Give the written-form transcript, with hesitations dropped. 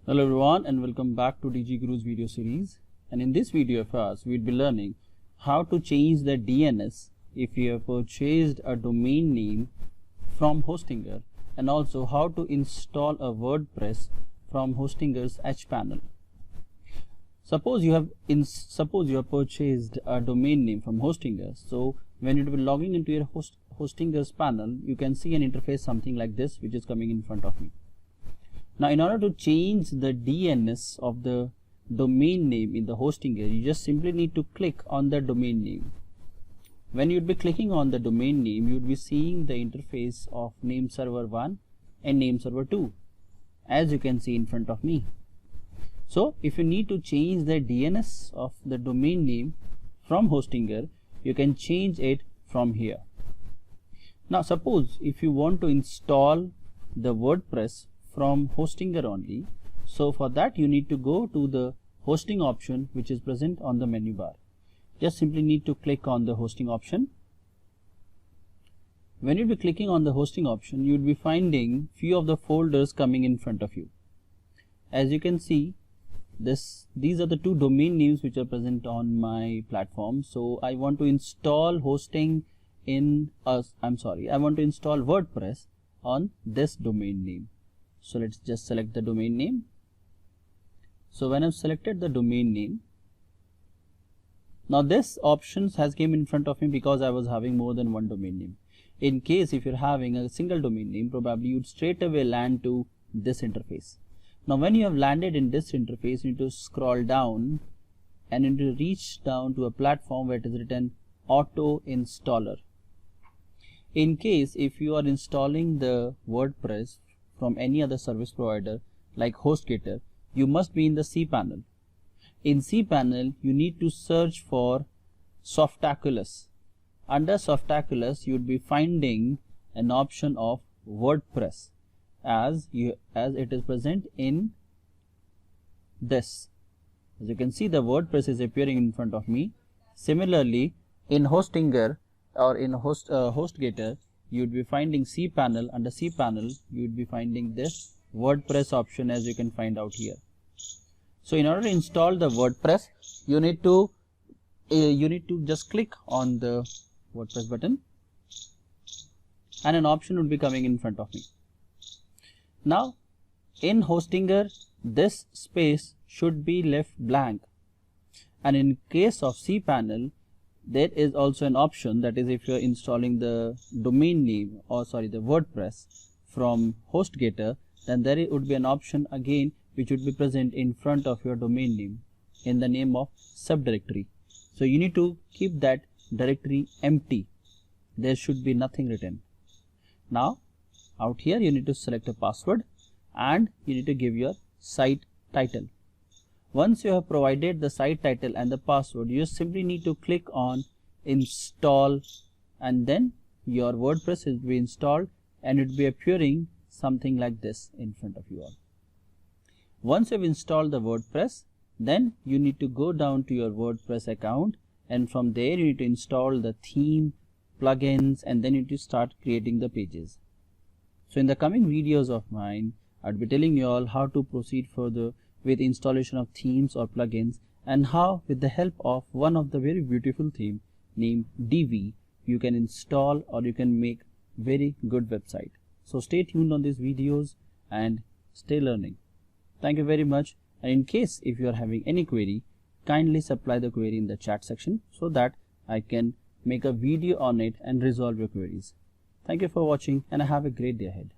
Hello everyone and welcome back to DG Guru's video series, and in this video of ours we'll be learning how to change the DNS if you have purchased a domain name from Hostinger, and also how to install a WordPress from Hostinger's Cpanel. Suppose you have purchased a domain name from Hostinger. So when you will be logging into your Hostinger's panel, you can see an interface something like this, which is coming in front of me. Now, in order to change the DNS of the domain name in the Hostinger, you just simply need to click on the domain name. When you'd be clicking on the domain name, you'd be seeing the interface of name server 1 and name server 2, as you can see in front of me. So if you need to change the DNS of the domain name from Hostinger, you can change it from here. Now suppose if you want to install the WordPress from Hostinger only, so for that you need to go to the hosting option which is present on the menu bar. Just simply need to click on the hosting option. When you'll be clicking on the hosting option, you'll be finding few of the folders coming in front of you. As you can see, these are the two domain names which are present on my platform. So I want to install I want to install WordPress on this domain name. So let's just select the domain name. So when I've selected the domain name, now this options has came in front of me because I was having more than one domain name. In case if you're having a single domain name, probably you'd straight away land to this interface. Now when you have landed in this interface, you need to scroll down and you need to reach down to a platform where it is written auto installer. In case if you are installing the WordPress from any other service provider like HostGator, you must be in the Cpanel. In Cpanel, you need to search for Softaculous. Under Softaculous, you would be finding an option of WordPress as it is present in this. As you can see, the WordPress is appearing in front of me. Similarly, in Hostinger or in HostGator, you would be finding Cpanel. Under Cpanel, you would be finding this WordPress option, as you can find out here. So in order to install the WordPress, you need to just click on the WordPress button, and an option would be coming in front of me. Now in Hostinger, this space should be left blank, and in case of Cpanel, there is also an option, that is if you are installing the domain name the WordPress from HostGator, then there would be an option again which would be present in front of your domain name in the name of subdirectory. So you need to keep that directory empty. There should be nothing written. Now out here you need to select a password and you need to give your site title. Once you have provided the site title and the password, you just simply need to click on install, and then your WordPress will be installed and it will be appearing something like this in front of you all. Once you have installed the WordPress, then you need to go down to your WordPress account, and from there you need to install the theme, plugins, and then you need to start creating the pages. So in the coming videos of mine, I'll be telling you all how to proceed further with installation of themes or plugins, and how with the help of one of the very beautiful theme named Divi, you can install or you can make very good website. So stay tuned on these videos and stay learning. Thank you very much, and in case if you are having any query, kindly supply the query in the chat section so that I can make a video on it and resolve your queries. Thank you for watching, and have a great day ahead.